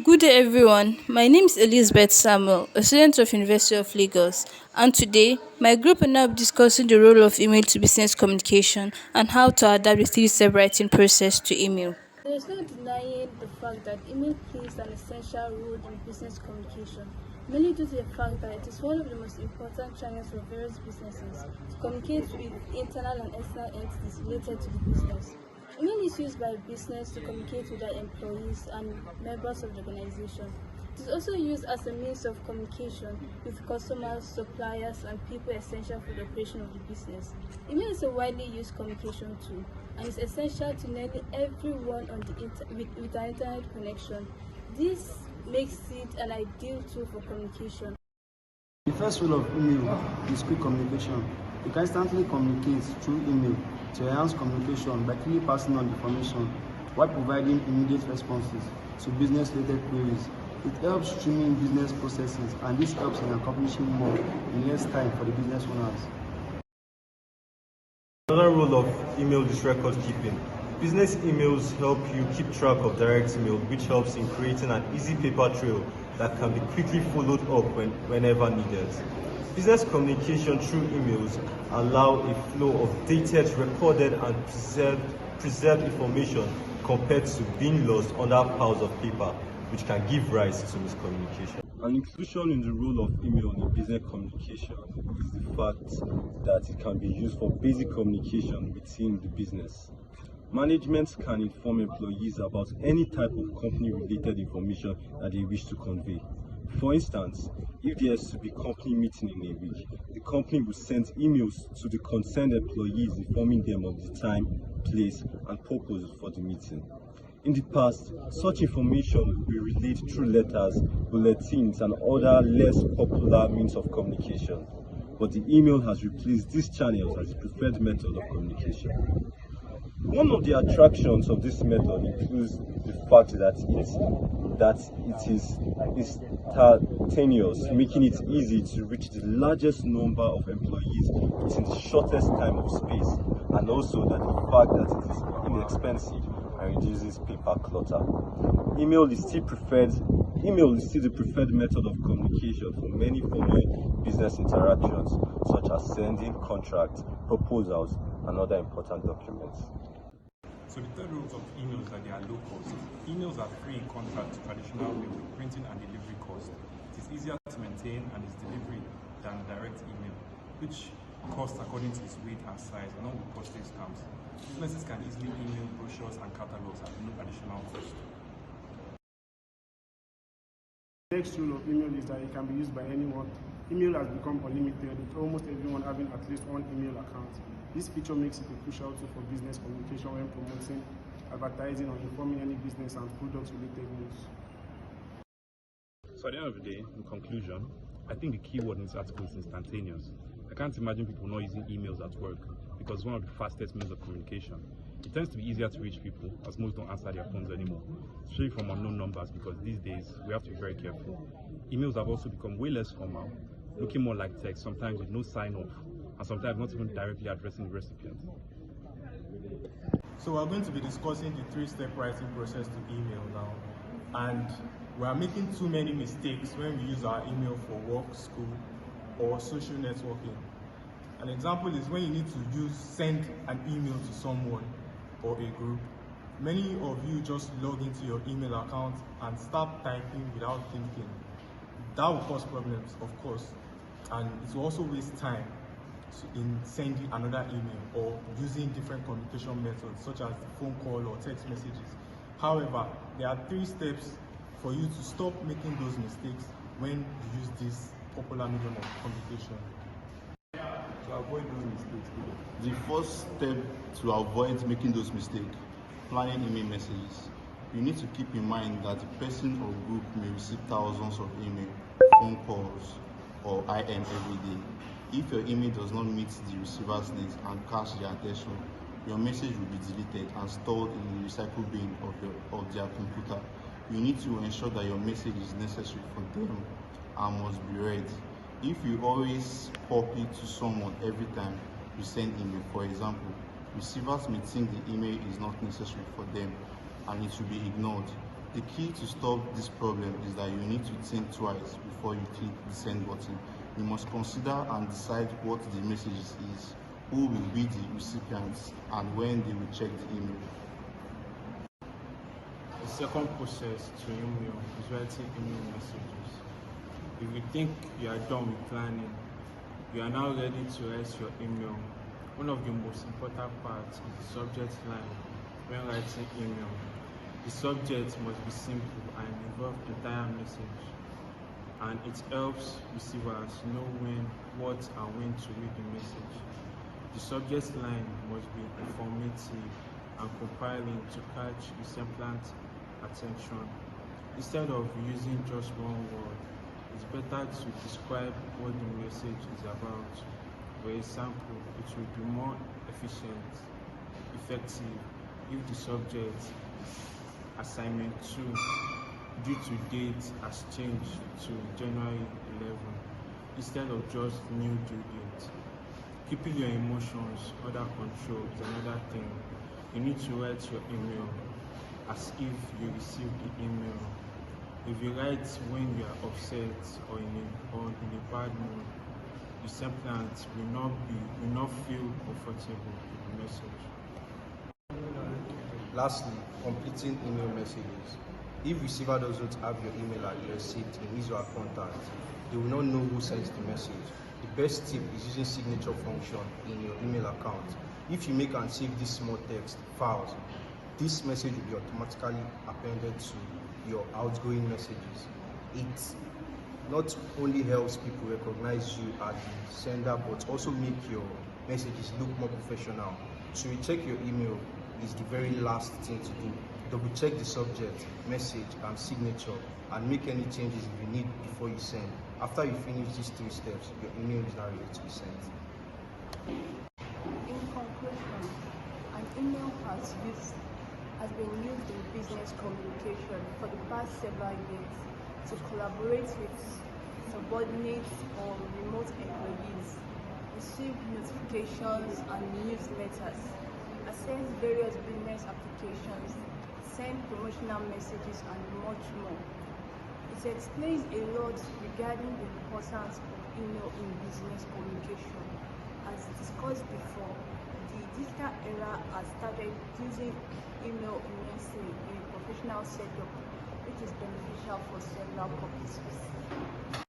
Good day, everyone. My name is Elizabeth Samuel, a student of University of Lagos, and today my group and I will be discussing the role of email to business communication and how to adapt the three-step writing process to email. There's no denying the fact that email plays an essential role in business communication, mainly due to the fact that it is one of the most important channels for various businesses to communicate with internal and external entities related to the business. Email is used by business to communicate with their employees and members of the organization. It is also used as a means of communication with customers, suppliers, and people essential for the operation of the business. Email is a widely used communication tool and is essential to nearly everyone on with an internet connection. This makes it an ideal tool for communication. The first rule of email is quick communication. You can instantly communicate through email to enhance communication by quickly passing on information while providing immediate responses to business-related queries. It helps streamline business processes, and this helps in accomplishing more in less time for the business owners. Another role of email is record keeping. Business emails help you keep track of direct email, which helps in creating an easy paper trail that can be quickly followed up whenever needed. Business communication through emails allow a flow of dated, recorded, and preserved information compared to being lost under piles of paper, which can give rise to miscommunication. An inclusion in the role of email in business communication is the fact that it can be used for basic communication within the business. Management can inform employees about any type of company-related information that they wish to convey. For instance, if there is to be company meeting in a week, the company will send emails to the concerned employees informing them of the time, place, and purpose for the meeting. In the past, such information would be relayed through letters, bulletins, and other less popular means of communication. But the email has replaced these channels as the preferred method of communication. One of the attractions of this method includes the fact that it is instantaneous, making it easy to reach the largest number of employees within the shortest time of space, and also that the fact that it is inexpensive and reduces paper clutter. Email is still the preferred method of communication for many formal business interactions, such as sending contracts, proposals, and other important documents. So the third rule of emails is that they are low cost. Emails are free in contrast to traditional mail with printing and delivery cost. It is easier to maintain and its delivery than direct email, which costs according to its weight and size, not with postage stamps. Businesses can easily email brochures and catalogs at no additional cost. The next rule of email is that it can be used by anyone. Email has become unlimited, with almost everyone having at least one email account. This feature makes it a crucial tool for business communication when promoting, advertising, or informing any business and product-related news. So at the end of the day, in conclusion, I think the key word in this article is instantaneous. I can't imagine people not using emails at work because it's one of the fastest means of communication. It tends to be easier to reach people as most don't answer their phones anymore, especially from unknown numbers, because these days we have to be very careful. Emails have also become way less formal, looking more like text, sometimes with no sign-off, and sometimes not even directly addressing the recipient. So we're going to be discussing the three-step writing process to email now. And we are making too many mistakes when we use our email for work, school, or social networking. An example is when you need to send an email to someone or a group. Many of you just log into your email account and start typing without thinking. That will cause problems, of course, and it will also waste time in sending another email or using different communication methods such as phone call or text messages. However, there are 3 steps for you to stop making those mistakes when you use this popular medium of communication. To avoid those mistakes. The first step to avoid making those mistakes, planning email messages. You need to keep in mind that the person or group may receive thousands of email, phone calls, or IM every day. If your email does not meet the receiver's needs and catch their attention, your message will be deleted and stored in the recycle bin of their computer. You need to ensure that your message is necessary for them and must be read. If you always copy to someone every time you send email, for example, receivers may think the email is not necessary for them and it should be ignored. The key to stop this problem is that you need to think twice before you click the send button. You must consider and decide what the message is, who will be the recipients, and when they will check the email. The second process to email is writing email messages. If you think you are done with planning, you are now ready to write your email. One of the most important parts is the subject line when writing email. The subject must be simple and involve the entire message, and it helps receivers know when, what, and when to read the message. The subject line must be informative and compelling to catch recipient attention. Instead of using just one word, it's better to describe what the message is about. For example, it will be more effective if the subject is assignment 2 due to date has changed to January 11 instead of just new due date. Keeping your emotions under control is another thing. You need to write your email as if you received the email. If you write when you are upset or in a bad mood, the recipient will not feel comfortable with the message. Lastly, completing email messages. If receiver doesn't have your email address saved in his or her contacts, they will not know who sends the message. The best tip is using signature function in your email account. If you make and save these small text files, this message will be automatically appended to your outgoing messages. It not only helps people recognize you as the sender, but also make your messages look more professional. To recheck your email is the very last thing to do. Double check the subject, message, and signature, and make any changes if you need before you send. After you finish these 3 steps, your email is now ready to be sent. In conclusion, an email has been used in business communication for the past several years to collaborate with subordinates or remote employees, receive notifications and newsletters, access various business applications, send promotional messages, and much more. It explains a lot regarding the importance of email in business communication. As discussed before, the digital era has started using email immensely in a professional setup, which is beneficial for several purposes.